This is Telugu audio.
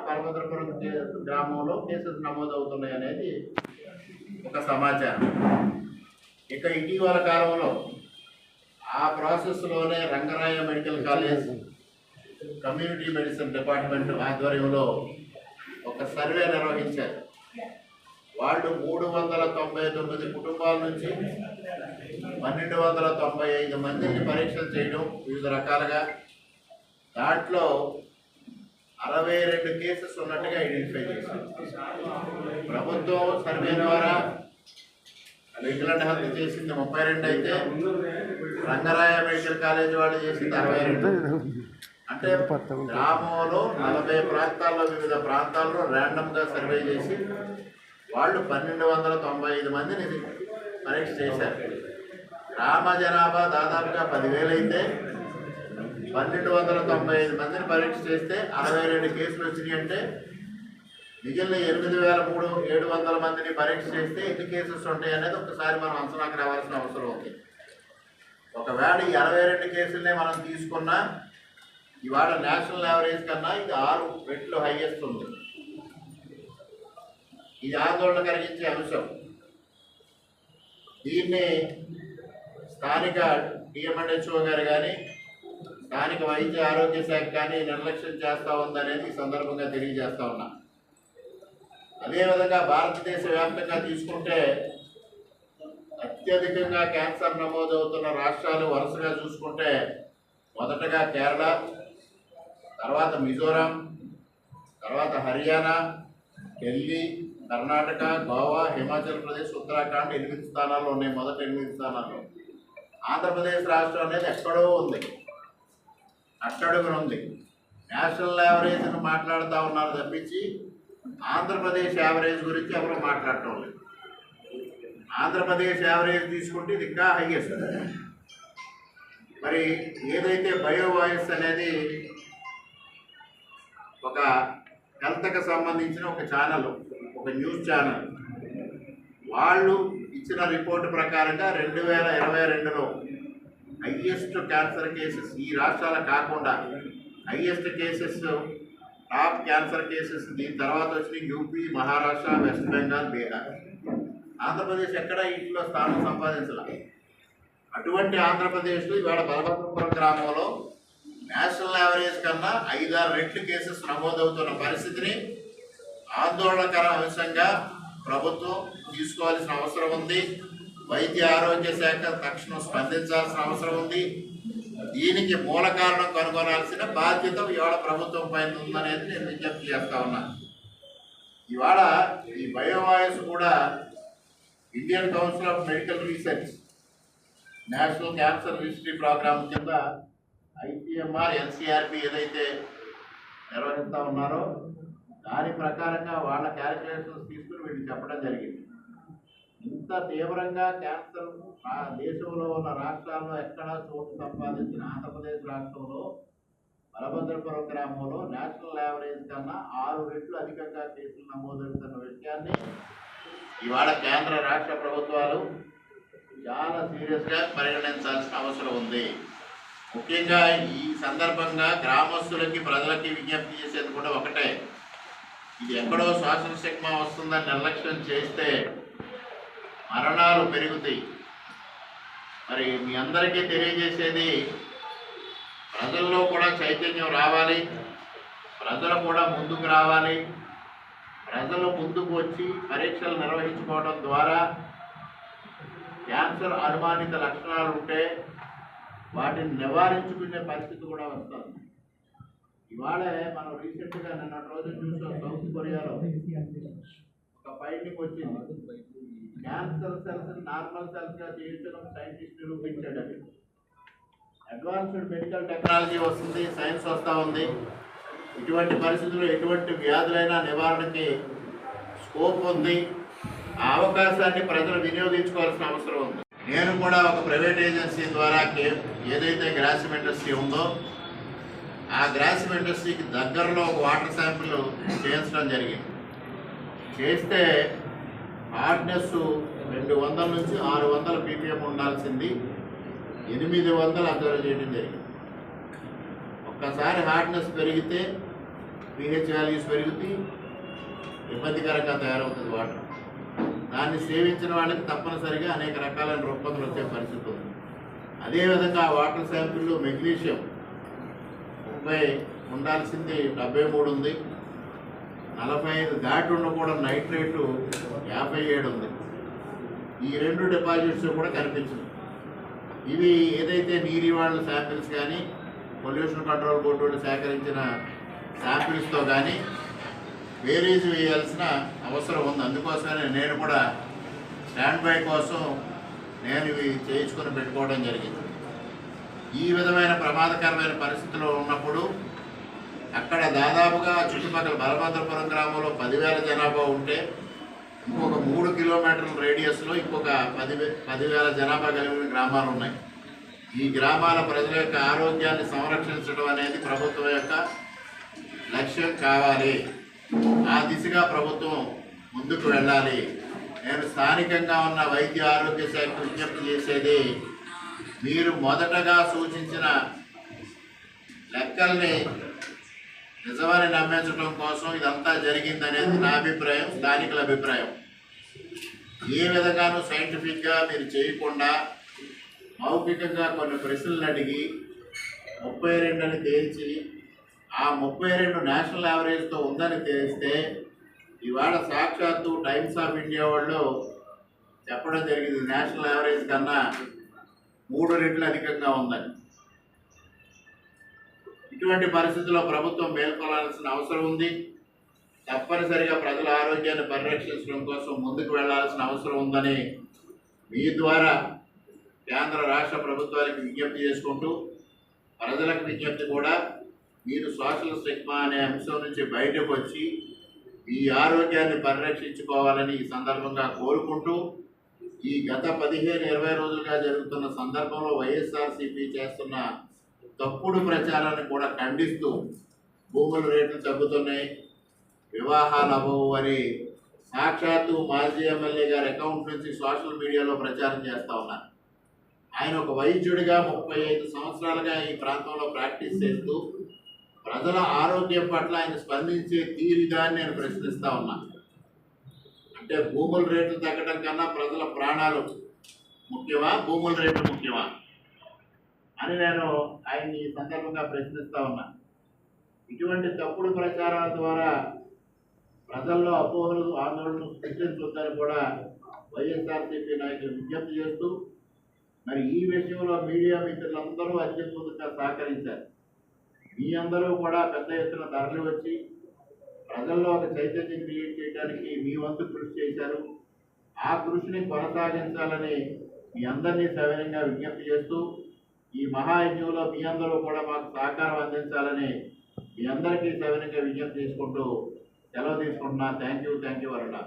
బలభద్రపురం గ్రామంలో కేసెస్ నమోదవుతున్నాయి అనేది ఒక సమాచారం. ఇక ఇటీవల కాలంలో ఆ ప్రాసెస్లోనే Rangaraya medical college community medicine department ఆధ్వర్యంలో ఒక సర్వే నిర్వహించారు. వాళ్ళు 399 కుటుంబాల నుంచి 1295 మందిని పరీక్షలు చేయడం వివిధ రకాలుగా. దాంట్లో 62 కేసెస్ ఉన్నట్టుగా ఐడెంటిఫై చేశారు. ప్రభుత్వం సర్వే ద్వారా విజిలెంట్ హెల్త్ చేసింది 32 అయితే రంగరాయ మెడికల్ కాలేజ్ వాళ్ళు చేసింది 62. అంటే గ్రామంలో 40 ప్రాంతాల్లో వివిధ ప్రాంతాల్లో ర్యాండమ్గా సర్వే చేసి వాళ్ళు 1295 మందిని పరీక్ష చేశారు. గ్రామ జనాభా దాదాపుగా 10,000 అయితే 1295 మందిని పరీక్ష చేస్తే 62 కేసులు వచ్చినాయి. అంటే మిగిలిన 8,700 మందిని పరీక్ష చేస్తే ఎన్ని కేసెస్ ఉంటాయి అనేది ఒకసారి మనం అంచనాకు రావాల్సిన అవసరం ఉంది. ఒకవేళ ఈ 62 కేసులనే మనం తీసుకున్నా ఇవాళ నేషనల్ యావరేజ్ కన్నా ఇది 6 రెట్లు హైయెస్ట్ ఉంది. ఇది ఆందోళన కలిగించే అంశం. దీన్ని స్థానిక డిఎంఎన్హెచ్ఓ గారు కానీ స్థానిక వైద్య ఆరోగ్య శాఖ కానీ నిర్లక్ష్యం చేస్తూ ఉందనేది ఈ సందర్భంగా తెలియజేస్తా ఉన్నా. అదేవిధంగా భారతదేశ వ్యాప్తంగా తీసుకుంటే అత్యధికంగా క్యాన్సర్ నమోదవుతున్న రాష్ట్రాలు వరుసగా చూసుకుంటే మొదటగా కేరళ, తర్వాత మిజోరాం, తర్వాత హర్యానా, ఢిల్లీ, కర్ణాటక, గోవా, హిమాచల్ ప్రదేశ్, ఉత్తరాఖండ్ 8 స్థానాల్లో ఉన్నాయి. మొదటి 8 స్థానాల్లో ఆంధ్రప్రదేశ్ రాష్ట్రం అనేది ఎక్కడో ఉంది, అట్టడుగున ఉంది. నేషనల్ యావరేజ్ను మాట్లాడుతూ ఉన్నారు తప్పించి ఆంధ్రప్రదేశ్ యావరేజ్ గురించి ఎవరు మాట్లాడటం లేదు. ఆంధ్రప్రదేశ్ యావరేజ్ తీసుకుంటే ఇది ఇంకా హైయెస్ట్. మరి ఏదైతే బయోవాయిస్ అనేది ఒక హెల్త్కి సంబంధించిన ఒక ఛానల్, ఒక న్యూస్ ఛానల్, వాళ్ళు ఇచ్చిన రిపోర్టు ప్రకారంగా 2022లో హైయెస్ట్ క్యాన్సర్ కేసెస్ ఈ రాష్ట్రాల కాకుండా highest cases, top cancer cases దీని తర్వాత వచ్చిన యూపీ, మహారాష్ట్ర, వెస్ట్ బెంగాల్, బీహార్. ఆంధ్రప్రదేశ్ ఎక్కడ ఇంట్లో స్థానం సంపాదించాలి. అటువంటి ఆంధ్రప్రదేశ్లో ఇవాళ బలభద్రపురం గ్రామంలో నేషనల్ యావరేజ్ కన్నా 5-6 రెట్లు కేసెస్ నమోదవుతున్న పరిస్థితిని ఆందోళనకర అంశంగా ప్రభుత్వం తీసుకోవాల్సిన అవసరం ఉంది. వైద్య ఆరోగ్య శాఖ తక్షణం స్పందించాల్సిన అవసరం ఉంది. దీనికి మూల కారణం కనుగొనాల్సిన బాధ్యత ఇవాళ ప్రభుత్వం పైన ఉందనేది నేను విజ్ఞప్తి చేస్తా ఉన్నా. ఇవాళ ఈ బయోవాయిస్ కూడా Indian Council of Medical Research National Cancer History Programme కింద ఐసీఎంఆర్, ఎన్సీఆర్బి ఏదైతే నిర్వహిస్తూ ఉన్నారో దాని ప్రకారంగా వాళ్ళ క్యాలిక్యులేషన్స్ తీసుకుని వీళ్ళు చెప్పడం జరిగింది. ఇంత తీవ్రంగా క్యాన్సర్ దేశంలో ఉన్న రాష్ట్రాల్లో ఎక్కడా చోటు సంపాదించిన ఆంధ్రప్రదేశ్ రాష్ట్రంలో బలభద్రపురం గ్రామంలో నేషనల్ యావరేజ్ కన్నా 6 రెట్లు అధికంగా కేసులు నమోదవుతున్న విషయాన్ని ఇవాళ కేంద్ర రాష్ట్ర ప్రభుత్వాలు చాలా సీరియస్గా పరిగణించాల్సిన అవసరం ఉంది. ముఖ్యంగా ఈ సందర్భంగా గ్రామస్తులకి, ప్రజలకి విజ్ఞప్తి చేసేది కూడా ఒకటే, ఇది ఎక్కడో శ్వాస సిగ్మా వస్తుందని నిర్లక్ష్యం చేస్తే మరణాలు పెరుగుతాయి. మరి మీ అందరికీ తెలియజేసేది ప్రజల్లో కూడా చైతన్యం రావాలి, ప్రజలు కూడా ముందుకు రావాలి. ప్రజలు ముందుకు వచ్చి పరీక్షలు నిర్వహించుకోవడం ద్వారా క్యాన్సర్ అనుమానిత లక్షణాలు ఉంటే వాటిని నివారించుకునే పరిస్థితి కూడా వస్తుంది. ఇవాళే మనం రీసెంట్గా నిన్న రోజు చూసాం, సౌత్ కొరియాలో ఒక ఫైండింగ్ వచ్చింది. క్యాన్సర్ సెల్స్ నార్మల్ సెల్స్గా చేయించడం సైంటిస్ట్ నిరూపించాడు. అది అడ్వాన్స్డ్ మెడికల్ టెక్నాలజీ వస్తుంది, సైన్స్ వస్తూ ఉంది. ఇటువంటి పరిస్థితుల్లో ఎటువంటి వ్యాధులైనా నివారణకి స్కోప్ ఉంది. ఆ అవకాశాన్ని ప్రజలు వినియోగించుకోవాల్సిన అవసరం ఉంది. నేను కూడా ఒక ప్రైవేట్ ఏజెన్సీ ద్వారా ఏదైతే గ్రాసిమ్ ఇండస్ట్రీ ఉందో ఆ గ్రాసిమ్ ఇండస్ట్రీకి దగ్గరలో ఒక వాటర్ శాంపిల్ చేయించడం జరిగింది. చేస్తే హార్డ్నెస్ 200 నుంచి 600 ppm ఉండాల్సింది 800 అబ్జర్వ్ చేయడం జరిగింది. ఒక్కసారి హార్డ్నెస్ పెరిగితే pH వాల్యూస్ పెరుగుతాయి, ఇబ్బందికరంగా తయారవుతుంది వాటర్. దాన్ని సేవించిన వాళ్ళకి తప్పనిసరిగా అనేక రకాలైన రుగ్మతలు వచ్చే పరిస్థితి ఉంది. అదేవిధంగా వాటర్ శాంపిల్లో మెగ్నీషియం 30 ఉండాల్సింది 73 ఉంది, 45 దాటి ఉన్న కూడా నైట్రేటు 57 ఉంది. ఈ 2 డిపాజిట్స్ కూడా కనిపించింది. ఇవి ఏదైతే నీరు వాళ్ళ శాంపిల్స్ కానీ పొల్యూషన్ కంట్రోల్ బోర్డు వాళ్ళు సేకరించిన శాంపిల్స్తో కానీ వేరీస్ వేయాల్సిన అవసరం ఉంది. అందుకోసమే నేను కూడా స్టాండ్ బై కోసం నేను ఇవి చేయించుకొని పెట్టుకోవడం జరిగింది. ఈ విధమైన ప్రమాదకరమైన పరిస్థితుల్లో ఉన్నప్పుడు అక్కడ దాదాపుగా చుట్టుపక్కల బలభద్రపురం గ్రామంలో 10,000 జనాభా ఉంటే ఇంకొక 3 కిలోమీటర్ల రేడియస్లో ఇంకొక 10,000 జనాభా కలిగిన గ్రామాలు ఉన్నాయి. ఈ గ్రామాల ప్రజల యొక్క ఆరోగ్యాన్ని సంరక్షించడం అనేది ప్రభుత్వం యొక్క లక్ష్యం కావాలి. ఆ దిశగా ప్రభుత్వం ముందుకు వెళ్ళాలి. నేను స్థానికంగా ఉన్న వైద్య ఆరోగ్య శాఖకు విజ్ఞప్తి చేసేది, మీరు మొదటగా సూచించిన లెక్కల్ని నిజమని నమ్మించడం కోసం ఇదంతా జరిగిందనేది నా అభిప్రాయం, స్థానికుల అభిప్రాయం. ఏ విధంగానూ సైంటిఫిక్గా మీరు చేయకుండా మౌఖికంగా కొన్ని ప్రశ్నలు అడిగి 32 అని తేల్చి ఆ 32 నేషనల్ యావరేజ్తో ఉందని తెలిస్తే ఇవాళ సాక్షాత్తు టైమ్స్ ఆఫ్ ఇండియా వాళ్ళు చెప్పడం జరిగింది నేషనల్ యావరేజ్ కన్నా 3 రెట్లు అధికంగా ఉందని. ఇటువంటి పరిస్థితుల్లో ప్రభుత్వం మేల్కొనాల్సిన అవసరం ఉంది. తప్పనిసరిగా ప్రజల ఆరోగ్యాన్ని పరిరక్షించడం కోసం ముందుకు వెళ్లాల్సిన అవసరం ఉందని మీ ద్వారా కేంద్ర రాష్ట్ర ప్రభుత్వాలకు విజ్ఞప్తి చేసుకుంటూ, ప్రజలకు విజ్ఞప్తి కూడా, మీరు సోషల్ స్టిగ్మా అనే అంశం నుంచి బయటకు వచ్చి ఈ ఆరోగ్యాన్ని పరిరక్షించుకోవాలని ఈ సందర్భంగా కోరుకుంటూ, ఈ గత 15-20 రోజులుగా జరుగుతున్న సందర్భంలో వైఎస్ఆర్సీపీ చేస్తున్న తప్పుడు ప్రచారాన్ని కూడా ఖండిస్తూ భూముల రేట్లు తగ్గుతున్నాయి, వివాహాలు అవ్వవు అని సాక్షాత్తు మాజీ ఎమ్మెల్యే గారి అకౌంట్ నుంచి సోషల్ మీడియాలో ప్రచారం చేస్తూ ఉన్నారు. ఆయన ఒక వైద్యుడిగా 35 సంవత్సరాలుగా ఈ ప్రాంతంలో ప్రాక్టీస్ చేస్తూ ప్రజల ఆరోగ్యం పట్ల ఆయన స్పందించే తీరుదాన్ని నేను ప్రశ్నిస్తూ ఉన్నాను. అంటే భూముల రేట్లు తగ్గడం కన్నా ప్రజల ప్రాణాలు ముఖ్యమా, భూముల రేట్లు ముఖ్యమా అని నేను ఆయన్ని ఈ సందర్భంగా ప్రశ్నిస్తూ ఉన్నా. ఇటువంటి తప్పుడు ప్రచారాల ద్వారా ప్రజల్లో అపోహలు, ఆందోళనలు సృష్టించొద్దని కూడా వైఎస్ఆర్సీపీ నాయకులు విజ్ఞప్తి చేస్తూ, మరి ఈ విషయంలో మీడియా మిత్రులందరూ అత్యద్భుతంగా సహకరించారు. మీ అందరూ కూడా పెద్ద ఎత్తున తరలి వచ్చి ప్రజల్లో ఒక చైతన్యం క్రియేట్ చేయడానికి మీ వంతు కృషి చేశారు. ఆ కృషిని కొనసాగించాలని మీ అందరినీ సవినయంగా విజ్ఞప్తి చేస్తూ, ఈ మహాయజ్ఞంలో మీ అందరూ కూడా మాకు సహకారం అందించాలని మీ అందరికీ సవినయంగా విజ్ఞప్తి చేసుకుంటూ సెలవు తీసుకుంటున్నా. Thank you Varuna.